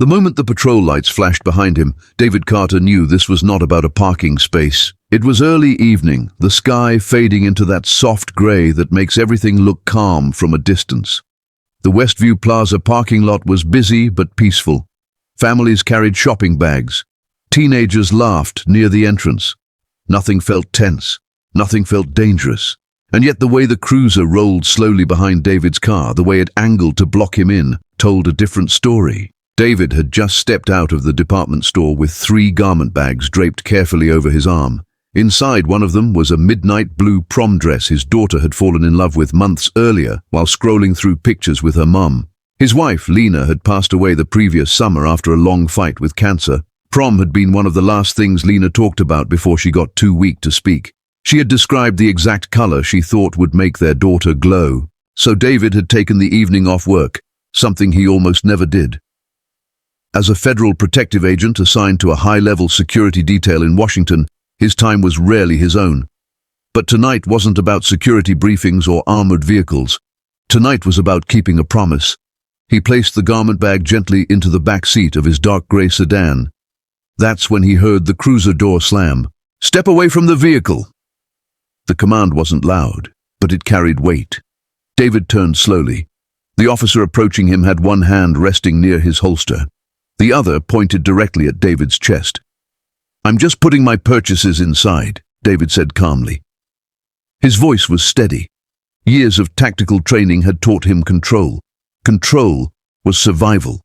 The moment the patrol lights flashed behind him, David Carter knew this was not about a parking space. It was early evening, the sky fading into that soft grey that makes everything look calm from a distance. The Westview Plaza parking lot was busy but peaceful. Families carried shopping bags. Teenagers laughed near the entrance. Nothing felt tense. Nothing felt dangerous. And yet the way the cruiser rolled slowly behind David's car, the way it angled to block him in, told a different story. David had just stepped out of the department store with 3 garment bags draped carefully over his arm. Inside one of them was a midnight blue prom dress his daughter had fallen in love with months earlier while scrolling through pictures with her mum. His wife, Lena, had passed away the previous summer after a long fight with cancer. Prom had been one of the last things Lena talked about before she got too weak to speak. She had described the exact color she thought would make their daughter glow. So David had taken the evening off work, something he almost never did. As a federal protective agent assigned to a high-level security detail in Washington, his time was rarely his own. But tonight wasn't about security briefings or armored vehicles. Tonight was about keeping a promise. He placed the garment bag gently into the back seat of his dark gray sedan. That's when he heard the cruiser door slam. "Step away from the vehicle!" The command wasn't loud, but it carried weight. David turned slowly. The officer approaching him had one hand resting near his holster. The other pointed directly at David's chest. "I'm just putting my purchases inside," David said calmly. His voice was steady. Years of tactical training had taught him control. Control was survival.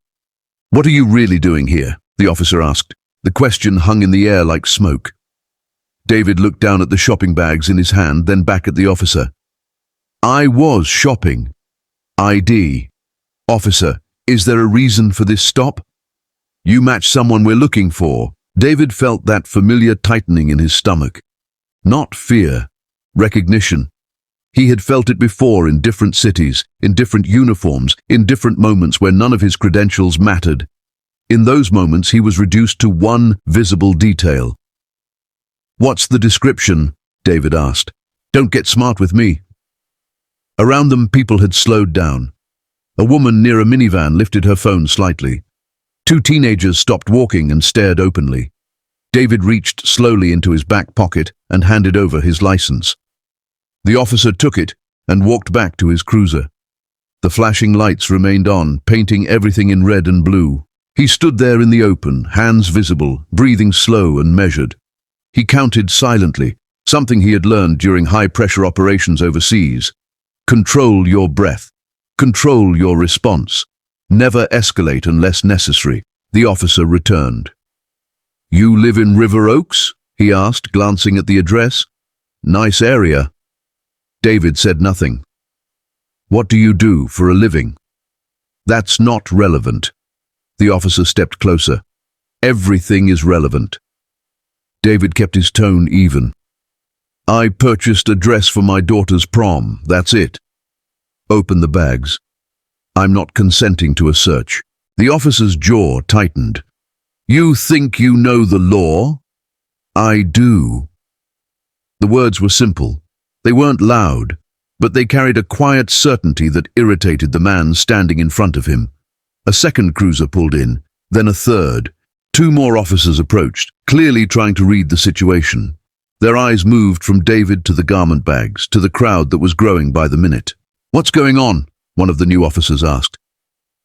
"What are you really doing here?" the officer asked. The question hung in the air like smoke. David looked down at the shopping bags in his hand, then back at the officer. "I was shopping." "ID. Officer, is there a reason for this stop?" "You match someone we're looking for." David felt that familiar tightening in his stomach. Not fear, recognition. He had felt it before in different cities, in different uniforms, in different moments where none of his credentials mattered. In those moments, he was reduced to one visible detail. "What's the description?" David asked. "Don't get smart with me." Around them, people had slowed down. A woman near a minivan lifted her phone slightly. 2 teenagers stopped walking and stared openly. David reached slowly into his back pocket and handed over his license. The officer took it and walked back to his cruiser. The flashing lights remained on, painting everything in red and blue. He stood there in the open, hands visible, breathing slow and measured. He counted silently, something he had learned during high-pressure operations overseas. Control your breath. Control your response. Never escalate unless necessary. The officer returned. "You live in River Oaks?" he asked, glancing at the address. "Nice area." David said nothing. "What do you do for a living?" "That's not relevant." The officer stepped closer. "Everything is relevant." David kept his tone even. "I purchased a dress for my daughter's prom, that's it." "Open the bags." "I'm not consenting to a search." The officer's jaw tightened. "You think you know the law?" "I do." The words were simple. They weren't loud, but they carried a quiet certainty that irritated the man standing in front of him. A second cruiser pulled in, then a third. 2 more officers approached, clearly trying to read the situation. Their eyes moved from David to the garment bags, to the crowd that was growing by the minute. "What's going on?" one of the new officers asked.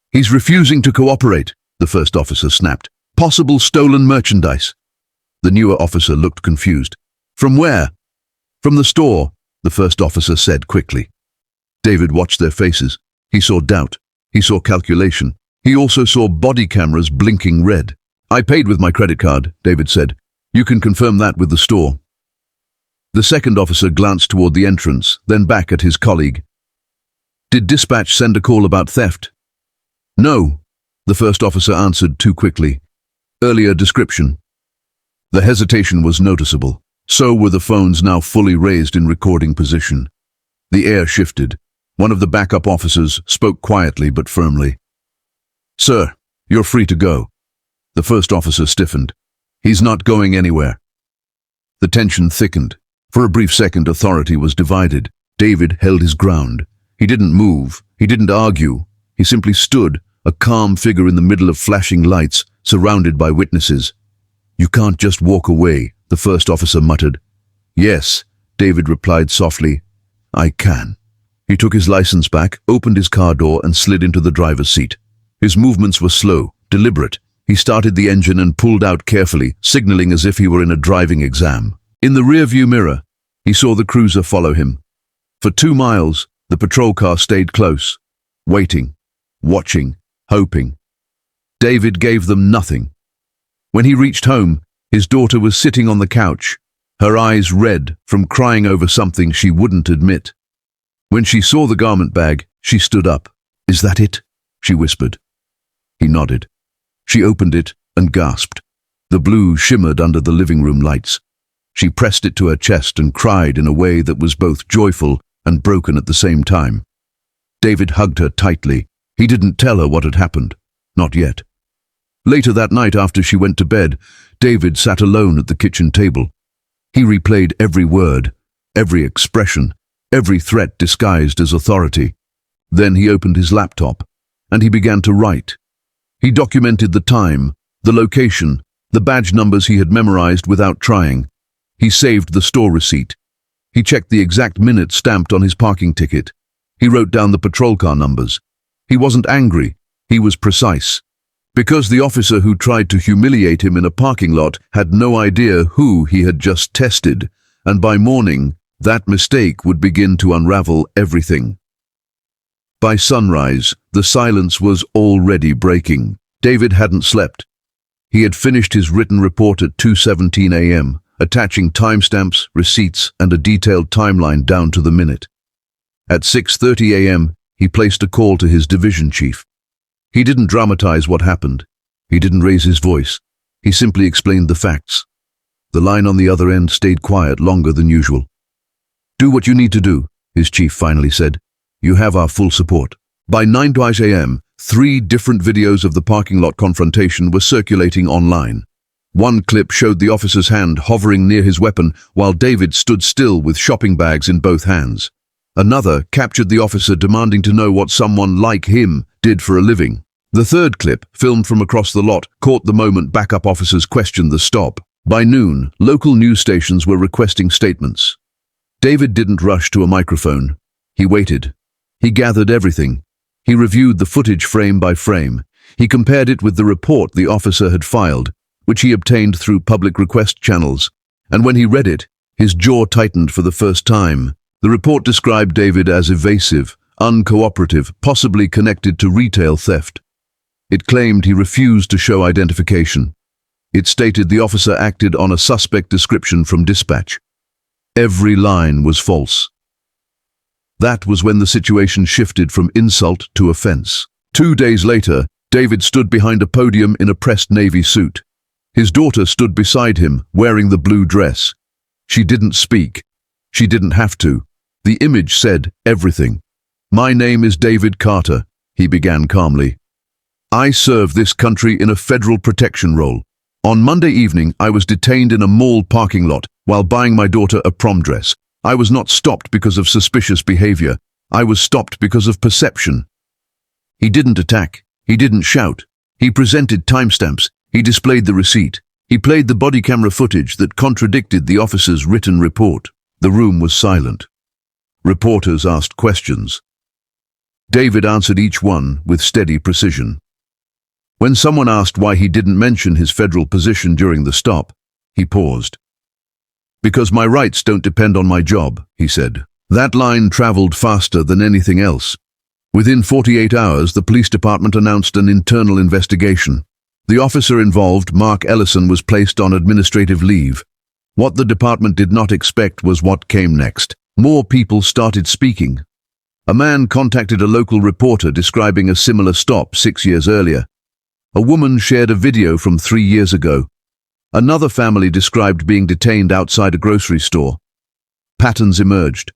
"He's refusing to cooperate," the first officer snapped. "Possible stolen merchandise." The newer officer looked confused. "From where?" "From the store," the first officer said quickly. David watched their faces. He saw doubt. He saw calculation. He also saw body cameras blinking red. "I paid with my credit card," David said. "You can confirm that with the store." The second officer glanced toward the entrance, then back at his colleague. "Did dispatch send a call about theft?" "No," the first officer answered too quickly. "Earlier description." The hesitation was noticeable. So were the phones now fully raised in recording position. The air shifted. One of the backup officers spoke quietly but firmly. "Sir, you're free to go." The first officer stiffened. "He's not going anywhere." The tension thickened. For a brief second, authority was divided. David held his ground. He didn't move. He didn't argue. He simply stood, a calm figure in the middle of flashing lights, surrounded by witnesses. "You can't just walk away," the first officer muttered. "Yes," David replied softly. "I can." He took his license back, opened his car door and slid into the driver's seat. His movements were slow, deliberate. He started the engine and pulled out carefully, signaling as if he were in a driving exam. In the rearview mirror, he saw the cruiser follow him. For 2 miles, the patrol car stayed close, waiting, watching, hoping. David gave them nothing. When he reached home, his daughter was sitting on the couch, her eyes red from crying over something she wouldn't admit. When she saw the garment bag, she stood up. "Is that it?" she whispered. He nodded. She opened it and gasped. The blue shimmered under the living room lights. She pressed it to her chest and cried in a way that was both joyful and broken at the same time. David hugged her tightly. He didn't tell her what had happened. Not yet. Later that night, after she went to bed, David sat alone at the kitchen table. He replayed every word, every expression, every threat disguised as authority. Then he opened his laptop, and he began to write. He documented the time, the location, the badge numbers he had memorized without trying. He saved the store receipt. He checked the exact minute stamped on his parking ticket. He wrote down the patrol car numbers. He wasn't angry. He was precise. Because the officer who tried to humiliate him in a parking lot had no idea who he had just tested, and by morning, that mistake would begin to unravel everything. By sunrise, the silence was already breaking. David hadn't slept. He had finished his written report at 2:17 a.m., attaching timestamps, receipts, and a detailed timeline down to the minute. At 6:30 a.m., he placed a call to his division chief. He didn't dramatize what happened. He didn't raise his voice. He simply explained the facts. The line on the other end stayed quiet longer than usual. "Do what you need to do," his chief finally said. "You have our full support." By 9:00 a.m., 3 different videos of the parking lot confrontation were circulating online. One clip showed the officer's hand hovering near his weapon while David stood still with shopping bags in both hands. Another captured the officer demanding to know what someone like him did for a living. The third clip, filmed from across the lot, caught the moment backup officers questioned the stop. By noon, local news stations were requesting statements. David didn't rush to a microphone. He waited. He gathered everything. He reviewed the footage frame by frame. He compared it with the report the officer had filed, which he obtained through public request channels. And when he read it, his jaw tightened for the first time. The report described David as evasive, uncooperative, possibly connected to retail theft. It claimed he refused to show identification. It stated the officer acted on a suspect description from dispatch. Every line was false. That was when the situation shifted from insult to offense. 2 days later, David stood behind a podium in a pressed navy suit. His daughter stood beside him, wearing the blue dress. She didn't speak. She didn't have to. The image said everything. "My name is David Carter," he began calmly. "I serve this country in a federal protection role. On Monday evening, I was detained in a mall parking lot while buying my daughter a prom dress. I was not stopped because of suspicious behavior. I was stopped because of perception." He didn't attack. He didn't shout. He presented timestamps. He displayed the receipt. He played the body camera footage that contradicted the officer's written report. The room was silent. Reporters asked questions. David answered each one with steady precision. When someone asked why he didn't mention his federal position during the stop, he paused. "Because my rights don't depend on my job," he said. That line traveled faster than anything else. Within 48 hours, the police department announced an internal investigation. The officer involved, Mark Ellison, was placed on administrative leave. What the department did not expect was what came next. More people started speaking. A man contacted a local reporter describing a similar stop 6 years earlier. A woman shared a video from 3 years ago. Another family described being detained outside a grocery store. Patterns emerged.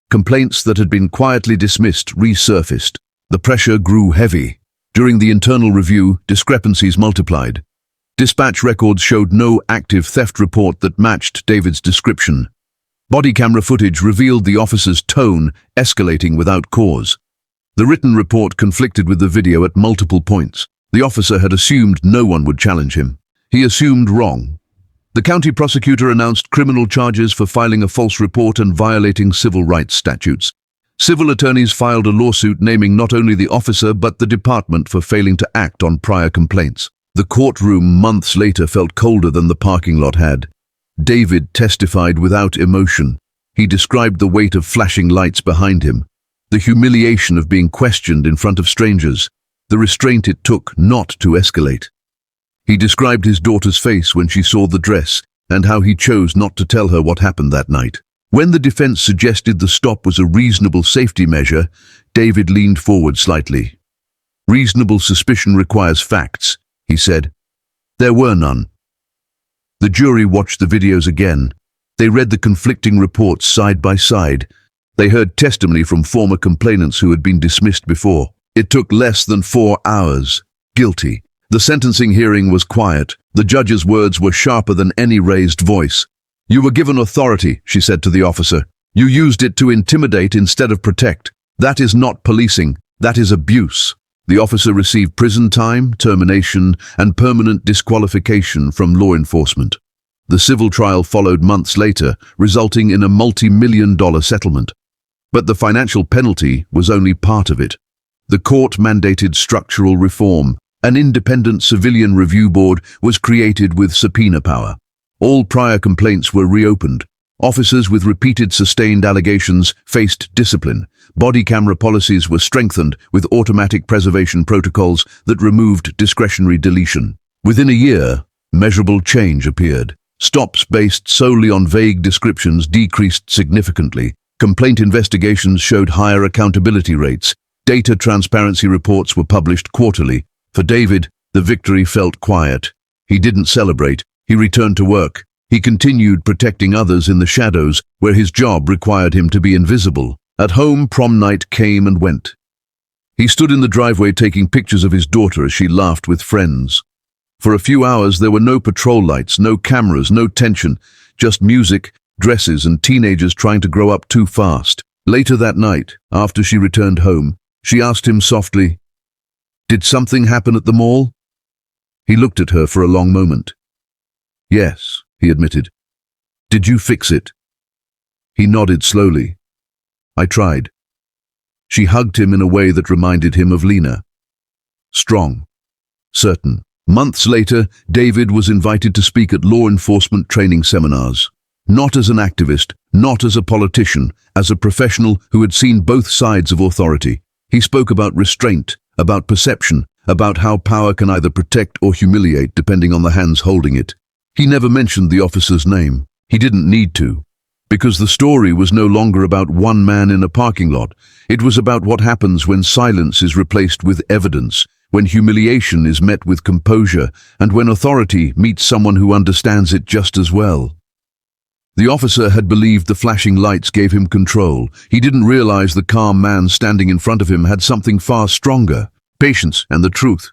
Complaints that had been quietly dismissed resurfaced. The pressure grew heavy. During the internal review, discrepancies multiplied. Dispatch records showed no active theft report that matched David's description. Body camera footage revealed the officer's tone escalating without cause. The written report conflicted with the video at multiple points. The officer had assumed no one would challenge him. He assumed wrong. The county prosecutor announced criminal charges for filing a false report and violating civil rights statutes. Civil attorneys filed a lawsuit naming not only the officer but the department for failing to act on prior complaints. The courtroom months later felt colder than the parking lot had. David testified without emotion. He described the weight of flashing lights behind him, the humiliation of being questioned in front of strangers, the restraint it took not to escalate. He described his daughter's face when she saw the dress and how he chose not to tell her what happened that night. When the defense suggested the stop was a reasonable safety measure, David leaned forward slightly. "Reasonable suspicion requires facts," he said. There were none. The jury watched the videos again. They read the conflicting reports side by side. They heard testimony from former complainants who had been dismissed before. It took less than 4 hours. Guilty. The sentencing hearing was quiet. The judge's words were sharper than any raised voice. "You were given authority," she said to the officer. "You used it to intimidate instead of protect. That is not policing. That is abuse." The officer received prison time, termination, and permanent disqualification from law enforcement. The civil trial followed months later, resulting in a multi-million-dollar settlement. But the financial penalty was only part of it. The court mandated structural reform. An independent civilian review board was created with subpoena power. All prior complaints were reopened. Officers with repeated sustained allegations faced discipline. Body camera policies were strengthened with automatic preservation protocols that removed discretionary deletion. Within a year, measurable change appeared. Stops based solely on vague descriptions decreased significantly. Complaint investigations showed higher accountability rates. Data transparency reports were published quarterly. For David, the victory felt quiet. He didn't celebrate. He returned to work. He continued protecting others in the shadows, where his job required him to be invisible. At home, prom night came and went. He stood in the driveway taking pictures of his daughter as she laughed with friends. For a few hours there were no patrol lights, no cameras, no tension, just music, dresses, and teenagers trying to grow up too fast. Later that night, after she returned home, she asked him softly, "Did something happen at the mall?" He looked at her for a long moment. "Yes," he admitted. "Did you fix it?" He nodded slowly. "I tried." She hugged him in a way that reminded him of Lena. Strong. Certain. Months later, David was invited to speak at law enforcement training seminars. Not as an activist, not as a politician, as a professional who had seen both sides of authority. He spoke about restraint, about perception, about how power can either protect or humiliate depending on the hands holding it. He never mentioned the officer's name. He didn't need to. Because the story was no longer about one man in a parking lot. It was about what happens when silence is replaced with evidence, when humiliation is met with composure, and when authority meets someone who understands it just as well. The officer had believed the flashing lights gave him control. He didn't realize the calm man standing in front of him had something far stronger: patience and the truth.